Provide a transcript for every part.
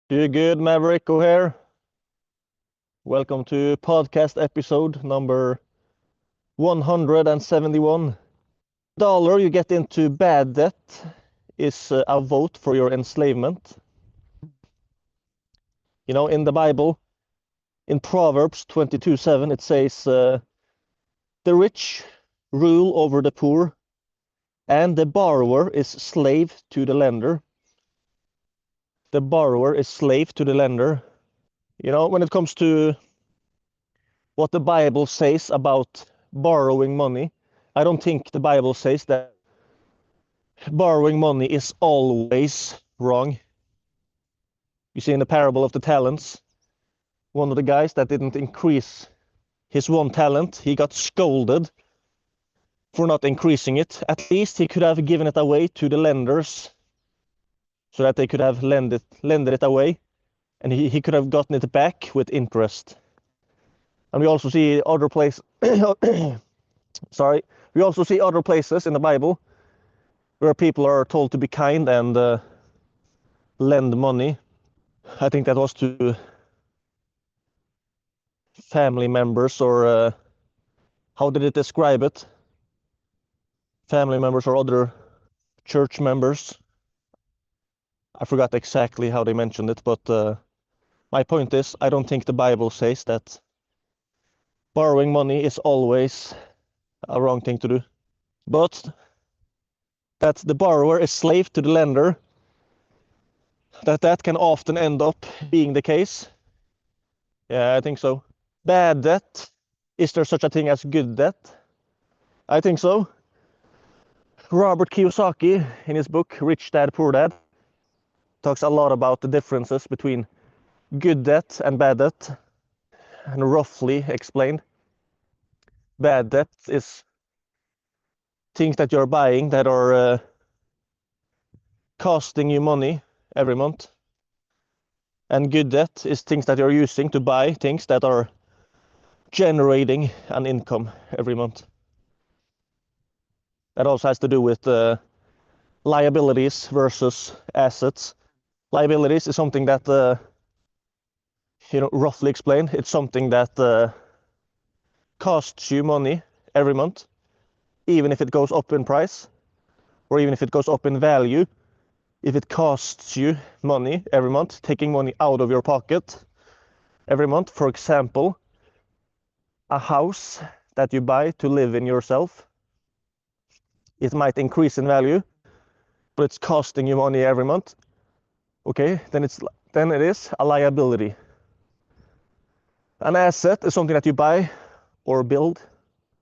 Do good, Maverick O'Hare. Welcome to podcast episode number 171. Dollar you get into bad debt is a vote for your enslavement. You know, in the Bible, in Proverbs 22:7, it says, the rich rule over the poor, and the borrower is slave to the lender. The borrower is slave to the lender. You know, when it comes to what the Bible says about borrowing money, I don't think the Bible says that borrowing money is always wrong. You see in the parable of the talents, one of the guys that didn't increase his one talent, he got scolded for not increasing it. At least he could have given it away to the lenders so that they could have lended it away, and he could have gotten it back with interest. And we also see other places we also see other places in the Bible where people are told to be kind and lend money. I think that was to family members, or how did it describe it? Family members or other church members. I forgot exactly how they mentioned it, but my point is, I don't think the Bible says that borrowing money is always a wrong thing to do. But that the borrower is slave to the lender, that can often end up being the case. Yeah, I think so. Bad debt. Is there such a thing as good debt? I think so. Robert Kiyosaki, in his book Rich Dad Poor Dad, talks a lot about the differences between good debt and bad debt. And roughly explained, bad debt is things that you're buying that are costing you money every month. And good debt is things that you're using to buy things that are generating an income every month. That also has to do with liabilities versus assets. Liabilities is something that, roughly explained, it's something that costs you money every month, even if it goes up in price, or even if it goes up in value. If it costs you money every month, taking money out of your pocket every month, for example, a house that you buy to live in yourself, it might increase in value, but it's costing you money every month. Okay, then it is a liability. An asset is something that you buy or build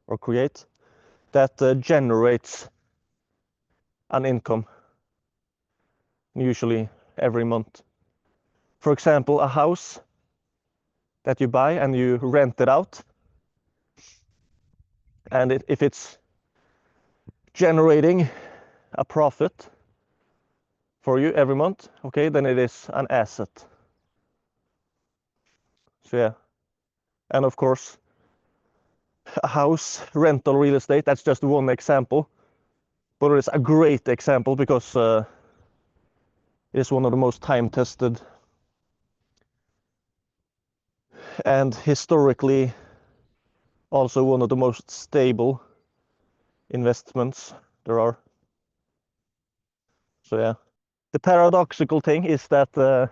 or create that generates an income, usually every month. For example, a house that you buy and you rent it out, and if it's generating a profit for you every month, okay, then it is an asset. So yeah, and of course, a house, rental real estate, that's just one example, but it's a great example because it is one of the most time-tested and historically also one of the most stable investments there are. So yeah, the paradoxical thing is that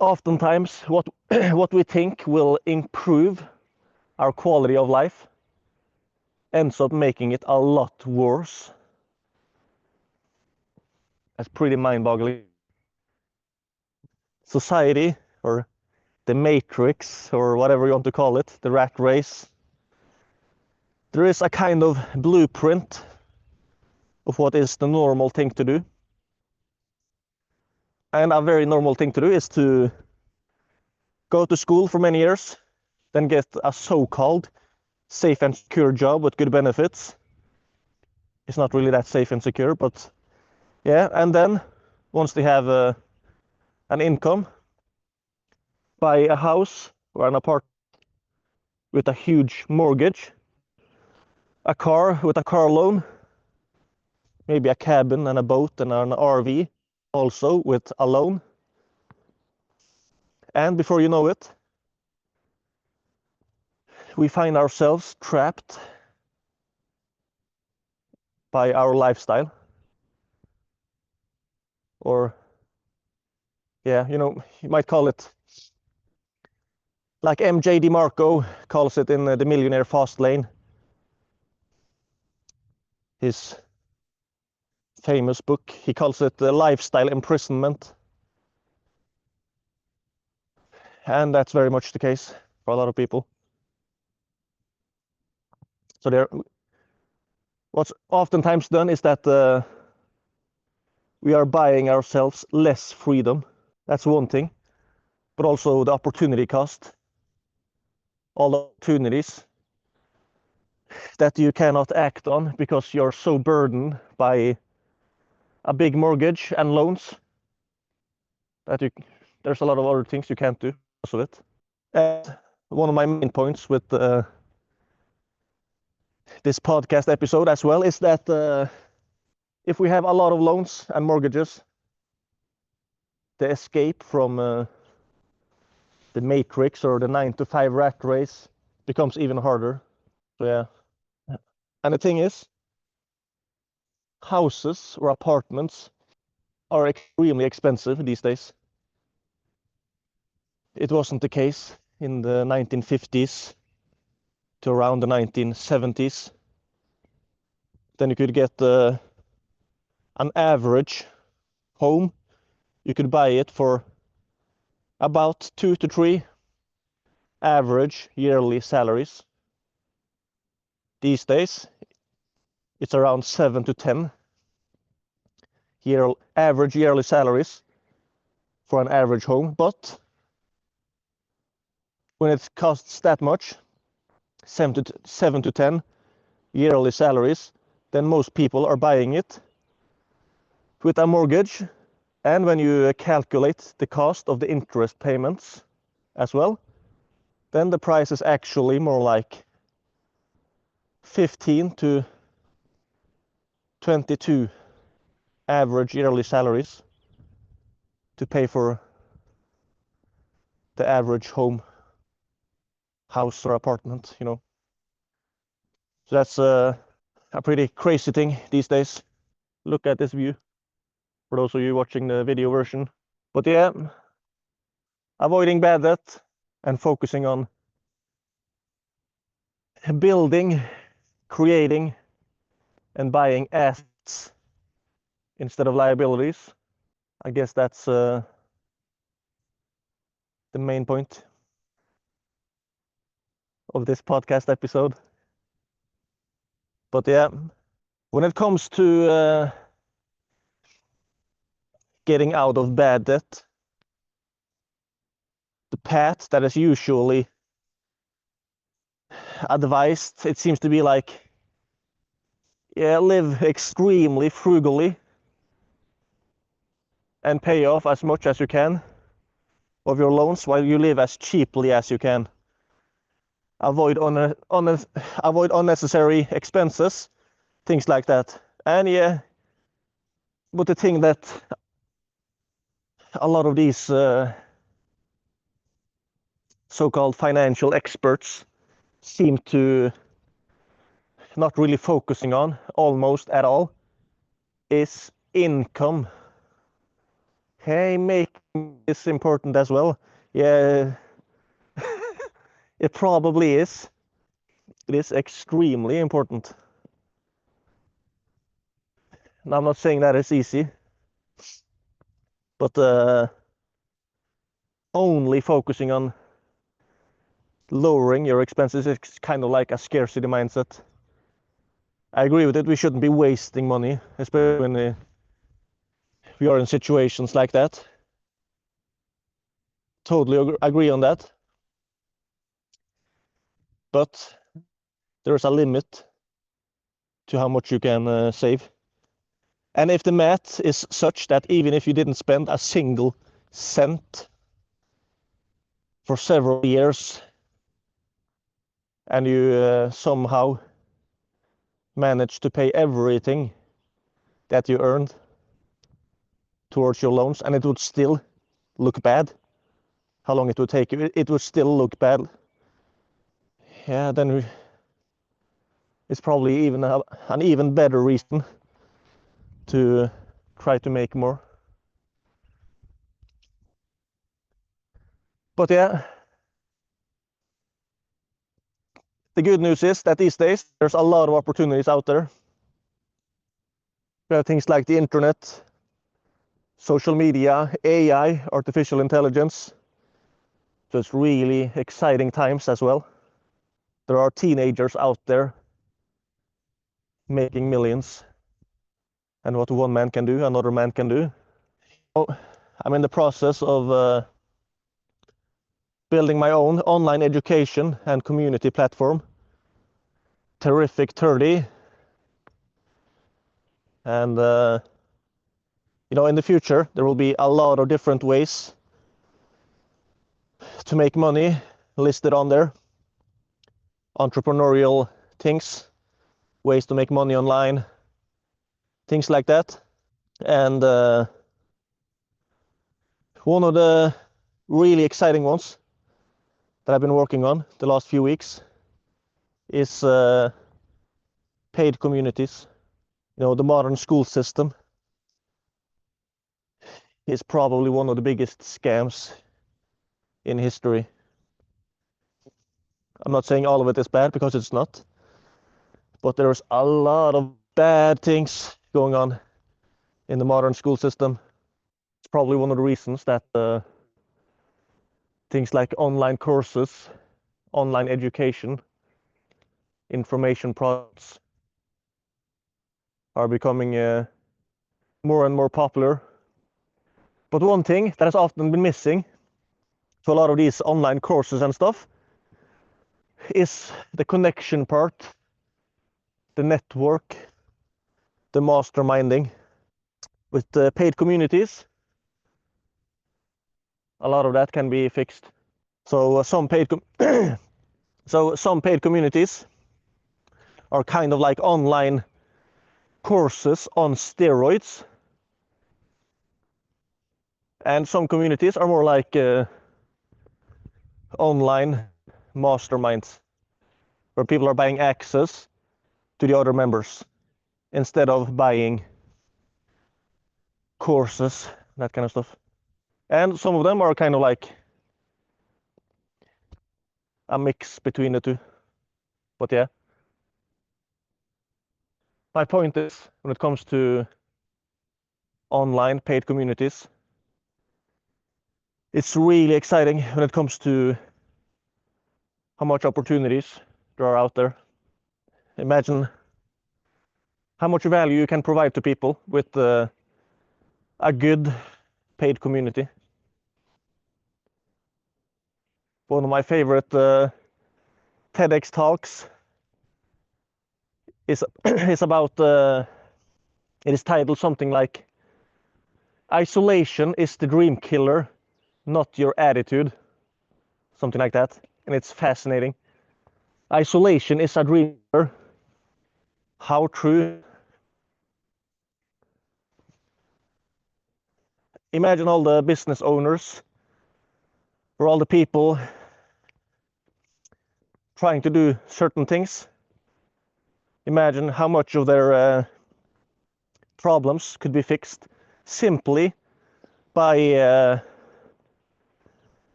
oftentimes what we think will improve our quality of life ends up making it a lot worse. That's pretty mind-boggling. Society, or the matrix, or whatever you want to call it, the rat race, there is a kind of blueprint of what is the normal thing to do. And a very normal thing to do is to go to school for many years, then get a so-called safe and secure job with good benefits. It's not really that safe and secure, but yeah. And then once they have an income, buy a house or an apartment with a huge mortgage, a car with a car loan, maybe a cabin and a boat and an RV, also with a loan. And before you know it, we find ourselves trapped by our lifestyle. Or, yeah, you might call it like MJ DeMarco calls it in The Millionaire Fast Lane. His famous book, he calls it the lifestyle imprisonment. And that's very much the case for a lot of people. So what's oftentimes done is that we are buying ourselves less freedom. That's one thing. But also the opportunity cost. All the opportunities that you cannot act on because you're so burdened by a big mortgage and loans that there's a lot of other things you can't do because of it. And one of my main points with this podcast episode as well is that if we have a lot of loans and mortgages, the escape from the matrix or the 9-to-5 rat race becomes even harder. So yeah. And the thing is, houses or apartments are extremely expensive these days. It wasn't the case in the 1950s to around the 1970s. Then you could get an average home. You could buy it for about 2 to 3 average yearly salaries. These days, it's around 7 to 10 average yearly salaries for an average home. But when it costs that much, 7 to 10 yearly salaries, then most people are buying it with a mortgage. And when you calculate the cost of the interest payments as well, then the price is actually more like 15 to 22 average yearly salaries to pay for the average home, house or apartment, So that's a pretty crazy thing these days. Look at this view for those of you watching the video version. But yeah, avoiding bad debt and focusing on building, creating, and buying assets instead of liabilities. I guess that's the main point of this podcast episode. But yeah, when it comes to getting out of bad debt, the path that is usually advised, it seems to be like, yeah, live extremely frugally and pay off as much as you can of your loans while you live as cheaply as you can. Avoid unnecessary expenses, things like that. And yeah, but the thing that a lot of these so-called financial experts seem to not really focusing on almost at all is income. Hey, making is important as well. Yeah, it probably is. It is extremely important. And I'm not saying that it's easy, but only focusing on lowering your expenses is kind of like a scarcity mindset. I agree with it. We shouldn't be wasting money, especially when we are in situations like that. Totally agree on that. But there's a limit to how much you can save. And if the math is such that even if you didn't spend a single cent for several years and you somehow manage to pay everything that you earned, towards your loans, and it would still look bad. How long it would take you, it would still look bad. Yeah, then it's probably even an even better reason to try to make more. But yeah, the good news is that these days there's a lot of opportunities out there. There are things like the internet, social media, AI, artificial intelligence. So it's really exciting times as well. There are teenagers out there making millions. And what one man can do, another man can do. Oh, I'm in the process of building my own online education and community platform, Terrific 30. And in the future, there will be a lot of different ways to make money listed on there. Entrepreneurial things, ways to make money online, things like that. And one of the really exciting ones that I've been working on the last few weeks is paid communities. The modern school system is probably one of the biggest scams in history. I'm not saying all of it is bad, because it's not, but there's a lot of bad things going on in the modern school system. It's probably one of the reasons that things like online courses, online education, information products are becoming more and more popular. But one thing that has often been missing to a lot of these online courses and stuff is the connection part, the network, the masterminding. With the paid communities, a lot of that can be fixed. So some paid communities are kind of like online courses on steroids, and some communities are more like online masterminds, where people are buying access to the other members instead of buying courses, that kind of stuff. And some of them are kind of like a mix between the two. But yeah, my point is, when it comes to online paid communities, it's really exciting when it comes to how much opportunities there are out there. Imagine how much value you can provide to people with a good paid community. One of my favorite TEDx talks is is about it is titled something like "Isolation is the dream killer, not your attitude," something like that. And it's fascinating. Isolation is a dream killer. How true. Imagine all the business owners, or all the people trying to do certain things. Imagine how much of their problems could be fixed simply by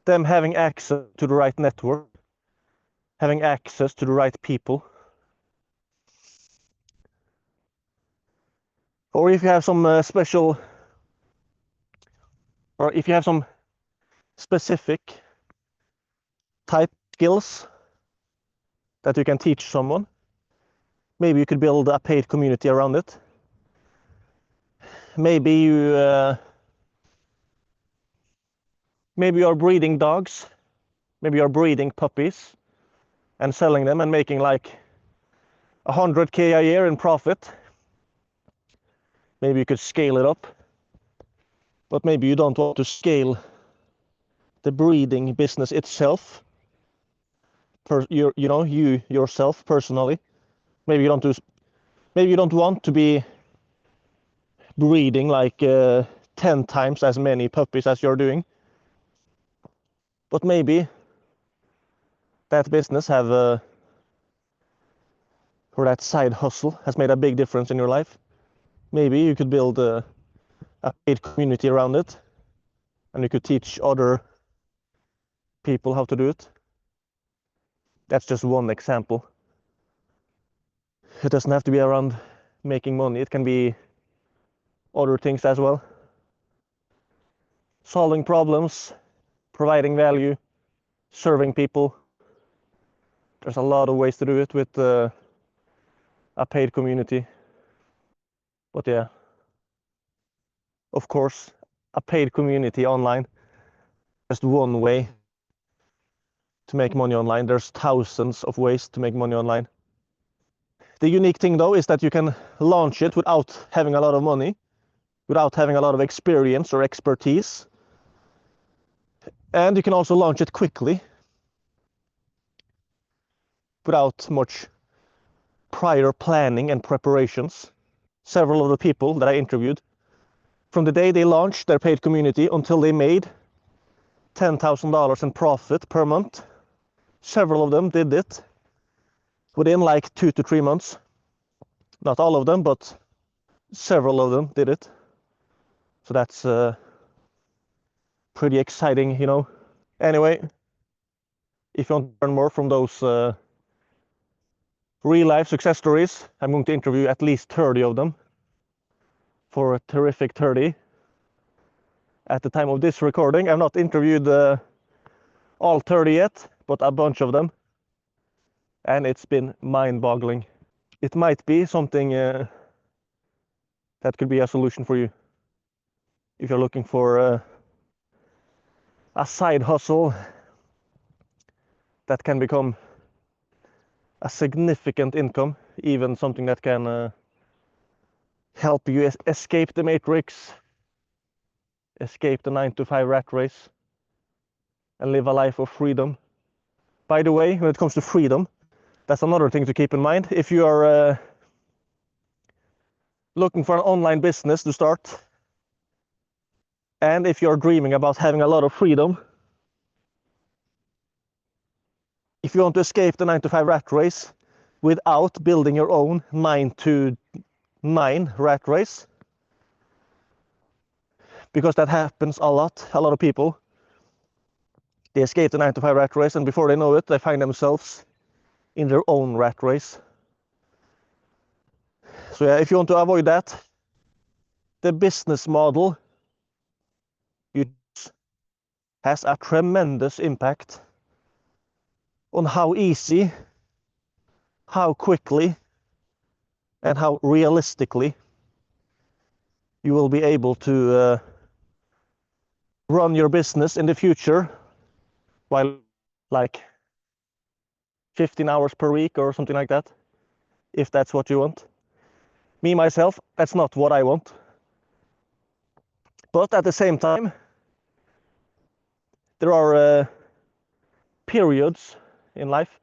them having access to the right network, having access to the right people. Or if you have some special, or if you have some specific type skills that you can teach someone, maybe you could build a paid community around it. Maybe you are breeding dogs, maybe you're breeding puppies and selling them and making like 100K a year in profit. Maybe you could scale it up, but maybe you don't want to scale the breeding business itself. You yourself personally. Maybe you don't want to be breeding like 10 times as many puppies as you're doing. But maybe that business or that side hustle has made a big difference in your life. Maybe you could build a paid community around it, and you could teach other people how to do it. That's just one example. It doesn't have to be around making money. It can be other things as well. Solving problems, providing value, serving people. There's a lot of ways to do it with a paid community. But yeah, of course, a paid community online, just one way to make money online. There's thousands of ways to make money online. The unique thing though is that you can launch it without having a lot of money, without having a lot of experience or expertise. And you can also launch it quickly without much prior planning and preparations. Several of the people that I interviewed, from the day they launched their paid community until they made $10,000 in profit per month, several of them did it within like 2 to 3 months. Not all of them, but several of them did it. So that's pretty exciting, you know. Anyway, if you want to learn more from those real life success stories, I'm going to interview at least 30 of them for a terrific 30. At the time of this recording, I've not interviewed all 30 yet, but a bunch of them. And it's been mind-boggling. It might be something that could be a solution for you if you're looking for a side hustle that can become a significant income, even something that can help you escape the matrix, escape the 9-to-5 rat race, and live a life of freedom. By the way, when it comes to freedom, that's another thing to keep in mind. If you are looking for an online business to start, and if you're dreaming about having a lot of freedom, if you want to escape the 9-to-5 rat race without building your own 9-to-9 rat race, because that happens a lot of people, they escape the 9-to-5 rat race, and before they know it, they find themselves in their own rat race. So yeah, if you want to avoid that, the business model you choose has a tremendous impact on how easy, how quickly, and how realistically you will be able to run your business in the future while like 15 hours per week or something like that, if that's what you want. Me, myself, that's not what I want. But at the same time, there are periods in life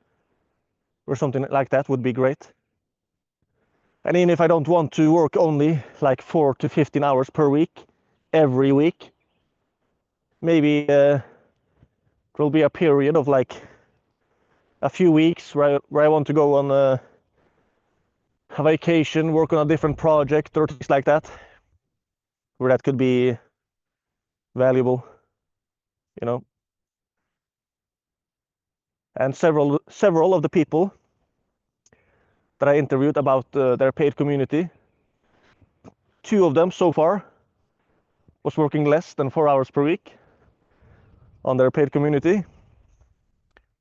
where something like that would be great. And even if I don't want to work only like 4 to 15 hours per week, every week, maybe there will be a period of like a few weeks where I want to go on a vacation, work on a different project or things like that, where that could be valuable, you know. And several of the people that I interviewed about their paid community, 2 of them so far was working less than 4 hours per week on their paid community,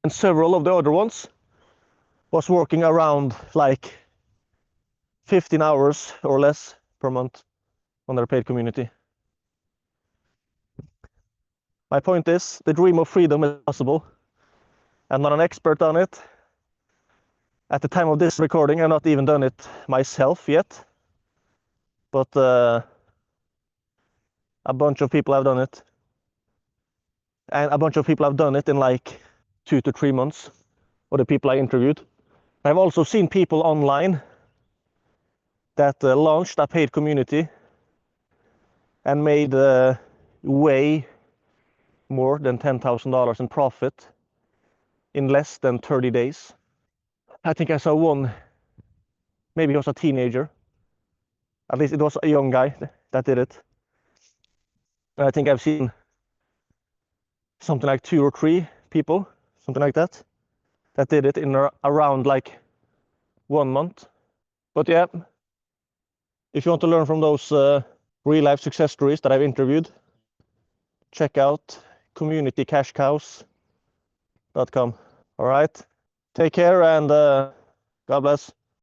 and several of the other ones was working around like 15 hours or less per month on their paid community. My point is, the dream of freedom is possible. I'm not an expert on it. At the time of this recording, I've not even done it myself yet, but a bunch of people have done it, and a bunch of people have done it in like 2 to 3 months, or the people I interviewed. I've also seen people online that launched a paid community and made way more than $10,000 in profit in less than 30 days. I think I saw one, maybe he was a teenager. At least it was a young guy that did it. And I think I've seen something like 2 or 3 people, something like that did it in around like 1 month. But yeah, if you want to learn from those real life success stories that I've interviewed, check out communitycashcows.com. All right, take care and God bless.